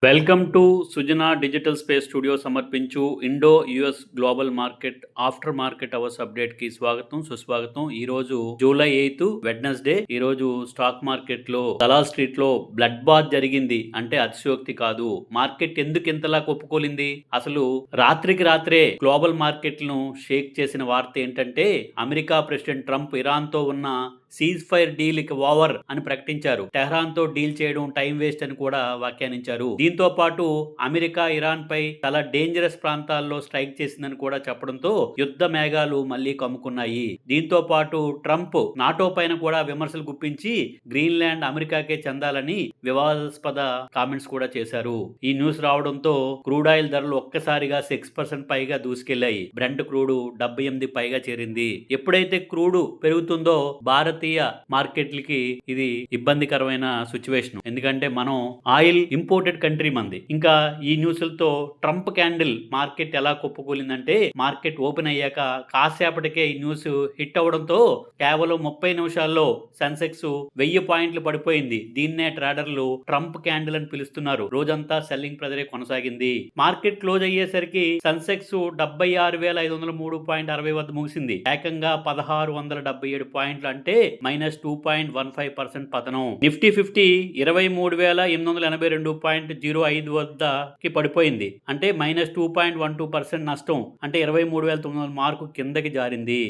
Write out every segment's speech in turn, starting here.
Welcome to Sujana digital space studio సమర్పించు Indo US global market after market hours update కి స్వాగతం సుస్వాగతం. ఈ రోజు జూలై 8 వెడ్నెస్డే. ఈ రోజు స్టాక్ మార్కెట్ లో దలాల్ స్ట్రీట్ లో బ్లడ్ బాత్ జరిగింది అంటే అతిశయోక్తి కాదు. మార్కెట్ ఎందుకు ఇంతలా కొప్పుకోలింది? అసలు రాత్రికి రాత్రే గ్లోబల్ మార్కెట్లను షేక్ చేసిన వార్త ఏంటంటే అమెరికా ప్రెసిడెంట్ ట్రంప్ ఇరాన్ తో ఉన్న సీజ్ ఫైర్ డీల్ ఇక ఓవర్ అని ప్రకటించారు. టెహ్రాన్ తో డీల్ చేయడం టైం వేస్ట్ అని కూడా వ్యాఖ్యానించారు. దీంతో పాటు అమెరికా ఇరాన్ పై చాలా డేంజరస్ ప్రాంతాల్లో స్ట్రైక్ చేసిందని కూడా చెప్పడంతో యుద్ధ మేఘాలు మళ్లీ కమ్ముకున్నాయి. దీంతో పాటు ట్రంప్ నాటో పైన కూడా విమర్శలు గుప్పించి గ్రీన్లాండ్ అమెరికాకే చెందాలని వివాదాస్పద కామెంట్స్ కూడా చేశారు. ఈ న్యూస్ రావడంతో క్రూడ్ ఆయిల్ ధరలు ఒక్కసారిగా 6% పైగా దూసుకెళ్లాయి. బ్రెంట్ క్రూడ్ 78 పైగా చేరింది. ఎప్పుడైతే క్రూడ్ పెరుగుతుందో భారతీయ మార్కెట్లకి ఇది ఇబ్బందికరమైన సిచ్యువేషన్. ఎందుకంటే మనం ఆయిల్ ఇంపోర్టెడ్ కంట్రీ మంది. ఇంకా ఈ న్యూస్లతో ట్రంప్ క్యాండిల్ మార్కెట్ ఎలా కుప్పకూలిందంటే మార్కెట్ ఓపెన్ అయ్యాక కాసేపటికే ఈ న్యూస్ హిట్ అవడంతో కేవలం 30 నిమిషాల్లో సెన్సెక్స్ 1000 పాయింట్లు పడిపోయింది. దీన్నే ట్రేడర్లు ట్రంప్ క్యాండిల్ అని పిలుస్తున్నారు. రోజంతా సెల్లింగ్ ప్రెజరే కొనసాగింది. మార్కెట్ క్లోజ్ అయ్యేసరికి సెన్సెక్స్ 76,503.60 వద్ద ముగిసింది. ఏకంగా 1677 పాయింట్లు అంటే -2.15% పతనం. నిఫ్టీ 50 23,882.05 వద్దకి పడిపోయింది. అంటే -2.12% నష్టం. అంటే 23,900 మార్కు కిందకి జారింది.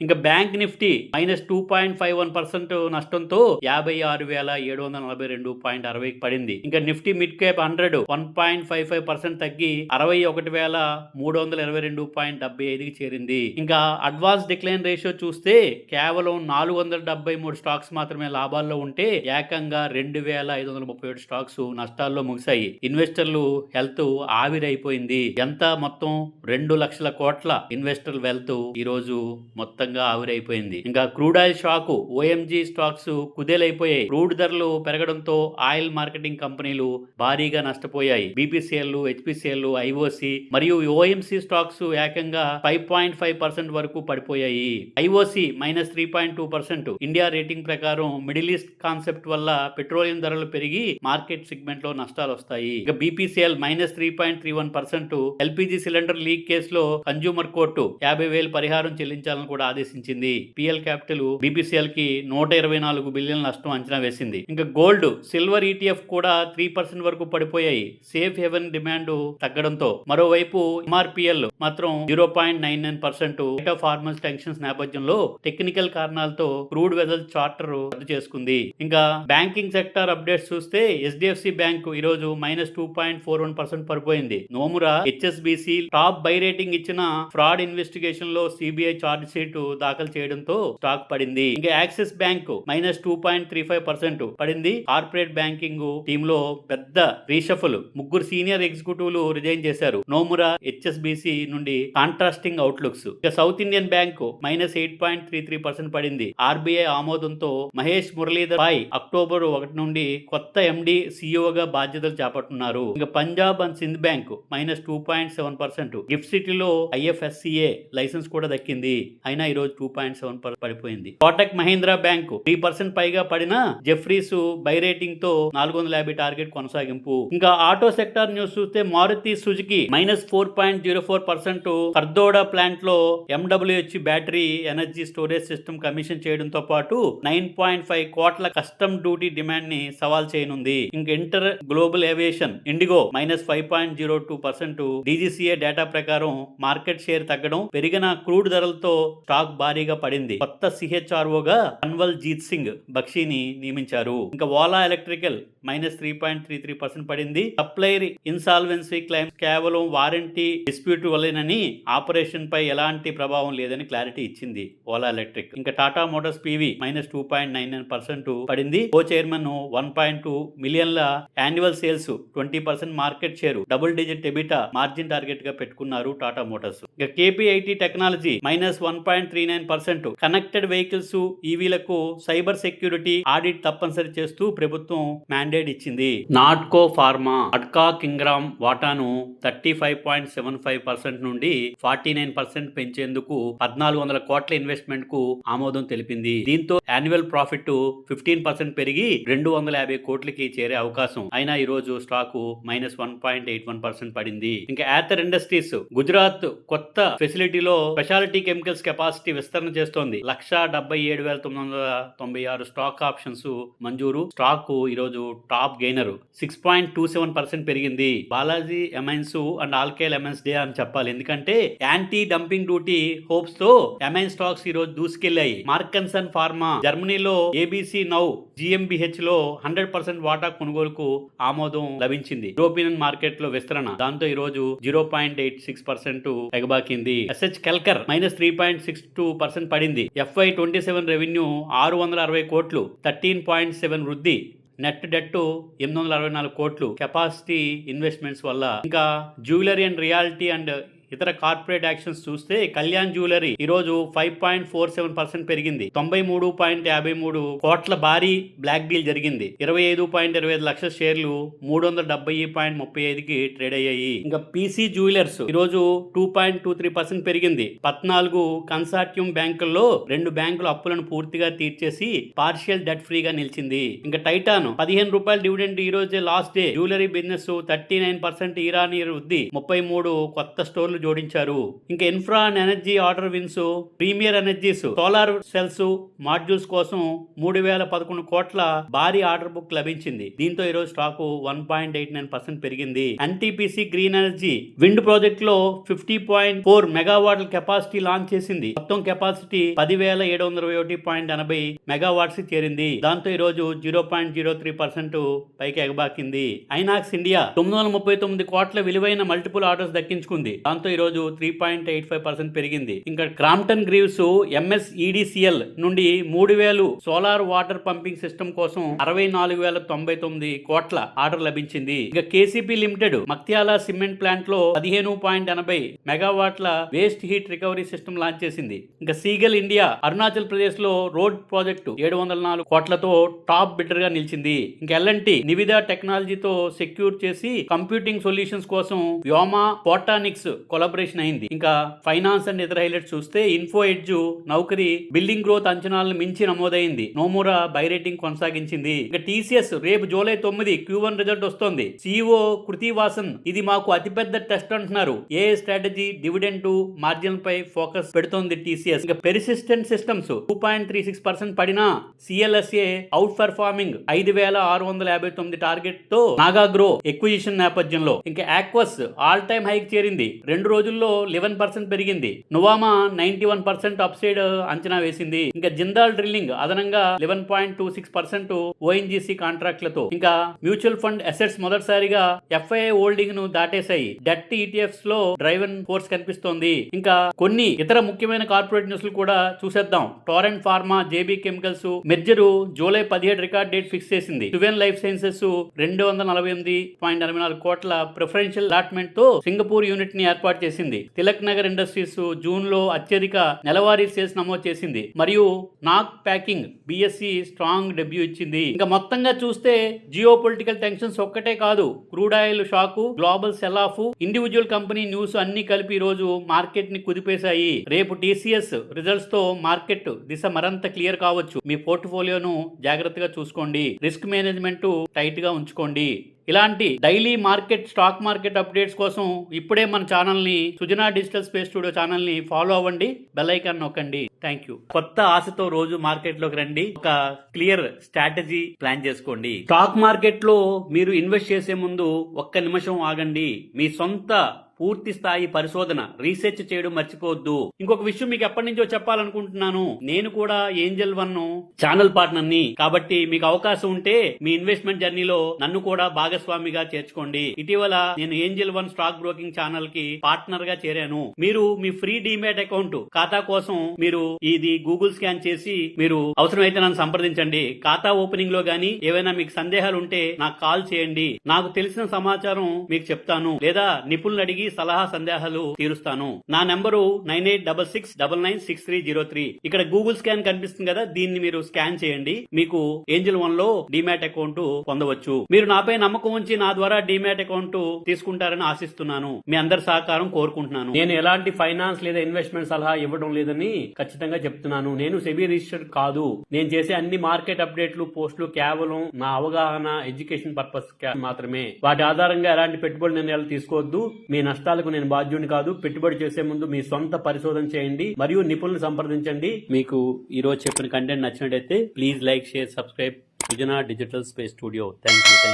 ఇంకా బ్యాంక్ నిఫ్టీ -2.51% నష్టంతో 56,742.60 పడింది. ఇంకా నిఫ్టీ మిడ్ క్యాప్ 100 1.55% తగ్గి 61,322.75కి చేరింది. ఇంకా అడ్వాన్స్ డిక్లైన్ రేషియో చూస్తే కేవలం 473 స్టాక్స్ మాత్రమే లాభాల్లో ఉంటే ఏకంగా 2,537 స్టాక్స్ నష్టాల్లో ముగిశాయి. ఇన్వెస్టర్లు హెల్త్ ఆవిరైపోయింది. ఎంత మొత్తం 2 లక్షల కోట్ల ఇన్వెస్టర్ వెల్త్ ఈ రోజు మొత్తంగా ఆవిరైపోయింది. ఇంకా క్రూడ్ ఆయిల్ షాకు ఓఎంజీ స్టాక్స్ కుదేలైపోయాయి. క్రూడ్ ధరలు పెరగడంతో ఆయిల్ మార్కెటింగ్ కంపెనీలు భారీగా నష్టపోయాయి. బీపీసీఎల్, హెచ్పీసీఎల్, ఐఓసి మరియు ఓఎంసీ స్టాక్స్ ఏకంగా 5.5% వరకు పడిపోయాయి. ఐఓసి -3.2%. ఇండియా రేటింగ్ ప్రకారం మిడిల్ ఈస్ట్ కాన్సెప్ట్ వల్ల పెట్రోలియం ధరలు పెరిగి మార్కెట్ సెగ్మెంట్ లో నష్టాలు వస్తాయి. ఇక బీపీసీఎల్ -3.31%. ఎల్పీజీ సిలిండర్ లీక్ కేసులో కన్జ్యూమర్ కోర్టు 50,000 పరిహారం చెల్లించాలని కూడా ఆదేశించింది. పిఎల్ క్యాపిటల్ బీపీసీఎల్ కి 124 బిలియన్ నష్టం అంచనా వేసింది. ఇంకా గోల్డ్, సిల్వర్ ఈటీఎఫ్ కూడా 3% వరకు పడిపోయాయి. సేఫ్ హెవెన్ డిమాండ్ తగ్గడంతో. మరోవైపు ఎంఆర్పీఎల్ మాత్రం 0.99% రేట్ ఆఫ్ హార్మోన్స్ టెన్షన్స్ నేపథ్యంలో టెక్నికల్ కారణాలతో క్రూడ్ వెజల్ చార్టర్ రద్దు చేసుకుంది. ఇంకా బ్యాంకింగ్ సెక్టార్ అప్డేట్స్ చూస్తే హెచ్డిఎఫ్సి బ్యాంక్ ఈ రోజు -2.41% పడిపోయింది. Nomura HSBC top buy rating ఇచ్చిన ఫ్రాడ్ ఇన్వెస్టిగేషన్ లో సిబిఐ ఛార్జ్ షీట్ దాఖలు చేయడంతో స్టాక్ పడింది. ఇంకా యాక్సిస్ బ్యాంక్ -2.35% పడింది. కార్పొరేట్ బ్యాంకింగ్ టీమ్ లో పెద్ద రీషఫల్. 3 సీనియర్ ఎగ్జిక్యూటివ్లు రిజైన్ చేశారు. నోమురా హెచ్ఎస్బిసి నుండి కాంట్రాస్టింగ్ అవుట్లుక్స్. ఇక సౌత్ ఇండియన్ బ్యాంక్ -8.33% పడింది. ఆర్బీఐ ఆమోదంతో మహేష్ మురళీధర్ పై అక్టోబర్ 1 నుండి కొత్త ఎండి సిఇఓగా బాధ్యతలు చేపట్టున్నారు. ఇంకా Punjab and Sindh bank -2.7%. Gift సిటీలో ఐఎఫ్ఎస్సిఏ లైసెన్స్ కూడా దక్కింది. అయినా ఈ రోజు 2.7% పడిపోయింది. కోటక్ మహీంద్రా బ్యాంక్ 3% పైగా పడిన జెఫ్రీస్ బై రేటింగ్ తో 450 టార్గెట్ కొనసాగింపు. ఇంకా ఆటో సెక్టార్ న్యూస్ చూస్తే మారుతి సుజుకి -4.04%. కర్దోడా ప్లాంట్ లో ఎండబ్ల్యూహెచ్ battery energy storage system commission చేయడంతో పాటు 9.5 కోట్ల కస్టమ్ డ్యూటీ డిమాండ్ ని సవాల్ చేయనుంది. ఇంకా inter global aviation IndiGo -5.02%. DGCA data ప్రకారం మార్కెట్ షేర్ తగ్గడం, పెరిగిన క్రూడ్ ధరలతో స్టాక్ భారీగా పడింది. కొత్త సిహెచ్ఆర్ఓగా కన్వల్ జీత్ సింగ్ బక్షీని నియమించారు. ఇంకా ఓలా ఎలక్ట్రికల్ -3.33% పడింది. సప్లైర్ ఇన్సాల్వెన్సీ క్లైమ్స్ కేవలం వారంటీ డిస్ప్యూట్ వల్లేనని, ఆపరేషన్ పై ఎలాంటి ప్రభావం లేదని క్లారిటీ ఇచ్చింది ఓలా ఎలక్ట్రిక్. ఇంకా టాటా మోటార్స్ పీవీ -2.99% పడింది. కో చైర్మన్ 1.2 మిలియన్ల annual sales, 20% market share, double digit EBITDA margin target గా పెట్టుకున్నారు టాటా మోటార్స్. ఇక కేపీఐటీ టెక్నాలజీ -1.39%. కనెక్టెడ్ వెహికల్స్ ఈవీలకు సైబర్ సెక్యూరిటీ ఆడిట్ తప్పనిసరి చేస్తూ ప్రభుత్వం మ్యాండేట్ ఇచ్చింది. నాట్కో ఫార్మా అడ్కాక్ ఇంగ్రామ్ వాటాను 35.75% నుండి 49% పెంచేందుకు 1,400 కోట్ల ఇన్వెస్ట్మెంట్ కు ఆమోదం తెలిపింది. దీంతో యాన్యువల్ ప్రాఫిట్ 15% పెరిగి 250 కోట్లకి చేరే అవకాశం. అయినా ఈ రోజు స్టాక్ -1.81% పడింది. ఇంకా యాథర్ ఇండస్ట్రీస్ గుజరాత్ కొత్త ఫెసిలిటీలో స్పెషాలిటీ కెమికల్స్ కెపాసిటీ విస్తరణ చేస్తోంది. 1,77,996 స్టాక్ ఆప్షన్స్ మంజూరు. స్టాక్ ఈ రోజు టాప్ గెయినర్ 6.27% పెరిగింది. Balaji amines and alkyl amines day అని చెప్పాలి, ఎందుకంటే యాంటీ డంపింగ్ డ్యూటీ హోప్స్ తో ఎమైన్ స్టాక్స్ ఈ రోజు దూసుకెళ్లాయి. మార్కన్సన్ ఫార్మా జర్మనీలో ఏబీసీ నౌ GmbH లో 100% వాటా కొనుగోలుకు ఆమోదం లభించింది. యూరోపియన్ మార్కెట్ లో విస్తరణ, దాంతో ఈ రోజు 0.86% ఎగబాకింది. SH కెల్కర్ -3.62% పడింది. FY27 రెవెన్యూ 660 కోట్లు, 13.7 వృద్ధి. నెట్ డెట్ 864 కోట్లు. కెపాసిటీ ఇన్వెస్ట్మెంట్స్ వల్ల. ఇంకా జ్యువెలరీ అండ్ రియాలిటీ అండ్ ఇతర కార్పొరేట్ యాక్షన్స్ చూస్తే కళ్యాణ్ జ్యువెలరీ ఈ రోజు 5.47% పెరిగింది. 93.53 కోట్ల భారీ బ్లాక్ డీల్ జరిగింది. 25.25 లక్షల షేర్లు 370.35కి ట్రేడ్ అయ్యాయి. ఇంకా పీసీ జ్యువెలర్స్ ఈ రోజు 2.23% పెరిగింది. 14 కన్సార్టియం బ్యాంకుల్లో 2 బ్యాంకుల అప్పులను పూర్తిగా తీర్చేసి పార్షియల్ డెట్ ఫ్రీగా నిలిచింది. ఇంకా టైటాన్ ₹15 డివిడెండ్ ఈ రోజే లాస్ట్ డే. జ్యువెలరీ బిజినెస్ 39% ఇరానీ వృద్ధి. 33 కొత్త స్టోర్లు జోడించారు. ఇంకా infra and energy order wins. Premier Energies solar cells modules కోసం 3011 కోట్ల భారీ ఆర్డర్ బుక్ లభించింది. దీంతో ఈరోజు స్టాక్ 1.89% పెరిగింది. NTPC green energy wind project లో 50.4 మెగావాట్ల కెపాసిటీ లాంచ్ చేసింది. మొత్తం కెపాసిటీ 10,721.80 మెగావాట్స్ చేరింది. దాంతో ఈరోజు 0.03% పైకి ఎగబాకింది. ఐనాక్స్ ఇండియా 939 కోట్ల విలువైన మల్టిపుల్ ఆర్డర్స్ దక్కించుకుంది. దాంతో ఈ రోజు 3.85% పెరిగింది. ఇంకా క్రాంప్టన్ గ్రీవ్స్ MSEDCL నుండి 3,000 సోలార్ వాటర్ పంపింగ్ సిస్టమ్ కోసం 64,099 కోట్ల ఆర్డర్ లభించింది. ఇంకా కేసీపీ లిమిటెడ్ మక్త్యాల సిమెంట్ ప్లాంట్ లో 15.80 మెగావాట్ల waste heat recovery system launch చేసింది. ఇంకా సీగల్ ఇండియా అరుణాచల్ ప్రదేశ్ లో రోడ్ ప్రాజెక్టు 704 కోట్లతో టాప్ బిడ్డర్ గా నిలిచింది. ఇంకా ఎల్ఎన్టీ నివిదా టెక్నాలజీతో సెక్యూర్ చేసి కంప్యూటింగ్ సొల్యూషన్స్ కోసం వ్యోమా ఫోటానిక్స్ కొలాబరేషన్ అయింది. ఇంకా ఫైనాన్స్ అండ్ ఇతర హైలైట్స్ చూస్తే ఇన్ఫో ఎడ్జ్ నౌకరీ బిల్డింగ్ గ్రోత్ అంచనాలను మించి నమోదైంది. నోమురా బై రేటింగ్ కొనసాగించింది. ఇంకా టీసీఎస్ రేపు జూలై 9 Q1 రిజల్ట్ వస్తోంది. CEO కృతి వాసన్ ఇది మాకు అతిపెద్ద టెస్ట్ అంటున్నారు. ఏ స్ట్రాటజీ డివిడెండ్ మార్జిన్ పై ఫోకస్ పెడుతోంది టీసీఎస్. ఇంకా పెర్సిస్టెంట్ సిస్టమ్స్ 2.36% పడినా CLSA అవుట్ పర్ఫార్మింగ్ 5,659 టార్గెట్ తో నాగాగ్రో ఎక్విజిషన్ నేపథ్యంలో. ఇంకా ఆక్వస్ ఆల్ టైమ్ హైక్ చేరింది. 2 రోజుల్లో 11% పెరిగింది. నువామా 91% అప్సైడ్ అంచనా వేసింది. ఇంకా జిందాల్ డ్రిల్లింగ్ అదనంగా 11.26% ONGC కాంట్రాక్ట్లతో. ఇంకా మ్యూచువల్ ఫండ్ అసెట్స్ మొదటిసారిగా FII హోల్డింగ్ ను దాటేశాయి. డెట్ ETFs లో డ్రైవెన్ ఫోర్స్ కనిపిస్తోంది. ఇంకా కొన్ని ఇతర ముఖ్యమైన కార్పొరేట్ న్యూస్లు కూడా చూసేద్దాం. Torrent Pharma JB chemicals merger July 17 record date fix చేసింది. సువెన్ లైఫ్ సైన్సెస్ 248.84 కోట్ల ప్రిఫరెన్షియల్ అలాట్మెంట్ తో సింగపూర్ యూనిట్ ని ఏర్పాటు చేసింది. తిలక్ నగర్ ఇండస్ట్రీస్ జూన్ లో అత్యధిక నెలవారీ సేల్స్ నమోదు చేసింది. మరియు నాక్ ప్యాకింగ్ BSE స్ట్రాంగ్ డెబ్యూ ఇచ్చింది. ఇంకా మొత్తంగా చూస్తే జియో పొలిటికల్ టెన్షన్స్ ఒక్కటే కాదు, crude oil shock, global cell of, individual company news అన్ని కలిపి ఈ రోజు మార్కెట్ ని కుదిపేశాయి. రేపు TCS రిజల్ట్స్ తో మార్కెట్ దిశ మరింత క్లియర్ కావచ్చు. మీ పోర్ట్ఫోలియోను జాగ్రత్తగా చూసుకోండి. రిస్క్ మేనేజ్మెంట్ టైట్ గా ఉంచుకోండి. ఇలాంటి daily market stock market updates కోసం ఇప్పుడే మన ఛానల్ని సుజనా డిజిటల్ స్పేస్ స్టూడియో ఛానల్ని ఫాలో అవ్వండి. బెల్ ఐకాన్ నొక్కండి. Thank you. కొత్త ఆశతో రోజు మార్కెట్ లోకి రండి. ఒక క్లియర్ స్ట్రాటజీ ప్లాన్ చేసుకోండి. స్టాక్ మార్కెట్ లో మీరు ఇన్వెస్ట్ చేసే ముందు ఒక్క నిమిషం ఆగండి. మీ సొంత పూర్తి స్థాయి పరిశోధన రీసెర్చ్ చేయడం మర్చిపోవద్దు. ఇంకొక విషయం మీకు ఎప్పటి నుంచో చెప్పాలనుకుంటున్నాను. నేను కూడా ఏంజల్ వన్ ఛానల్ పార్ట్నర్ ని, కాబట్టి మీకు అవకాశం ఉంటే మీ ఇన్వెస్ట్మెంట్ జర్నీలో నన్ను కూడా భాగస్వామిగా చేర్చుకోండి. ఇటీవల నేను Angel one stock broking channel కి పార్ట్నర్ గా చేరాను. మీరు మీ ఫ్రీ డీమ్యాట్ అకౌంట్ ఖాతా కోసం మీరు ఇది గూగుల్ స్కాన్ చేసి మీరు అవసరమైతే నన్ను సంప్రదించండి. ఖాతా ఓపెనింగ్ లో గానీ ఏవైనా మీకు సందేహాలు ఉంటే నాకు కాల్ చేయండి. నాకు తెలిసిన సమాచారం మీకు చెప్తాను లేదా నిపుణులు అడిగి సలహా సందేహాలు తీరుస్తాను. నా నెంబరు 9866996303. ఇక్కడ గూగుల్ స్కాన్ కనిపిస్తుంది కదా, దీన్ని మీరు స్కాన్ చేయండి. మీకు ఏంజల్ వన్ లో డిమాట్ అకౌంట్ పొందవచ్చు. మీరు నాపై నమ్మకం ఉంచి నా ద్వారా డిమాట్ అకౌంట్ తీసుకుంటారని ఆశిస్తున్నాను. మీ అందరి సహకారం కోరుకుంటున్నాను. నేను ఎలాంటి ఫైనాన్స్ లేదా ఇన్వెస్ట్మెంట్ సలహా ఇవ్వడం లేదని ఖచ్చితంగా చెప్తున్నాను. నేను సెబీ రిజిస్టర్డ్ కాదు. నేను చేసే అన్ని మార్కెట్ అప్డేట్లు, పోస్టులు కేవలం నా అవగాహన, ఎడ్యుకేషన్ పర్పస్ మాత్రమే. వాటి ఆధారంగా ఎలాంటి పెట్టుబడి నిర్ణయాలు తీసుకోవద్దు. మీ నష్టాలకు నేను బాధ్యుని కాదు. పెట్టుబడి చేసే ముందు మీ సొంత పరిశోధన చేయండి మరియు నిపుణులను సంప్రదించండి. మీకు ఈ రోజు చెప్పిన కంటెంట్ నచ్చినట్లయితే please like, share, subscribe Sujana digital space studio. Thank you.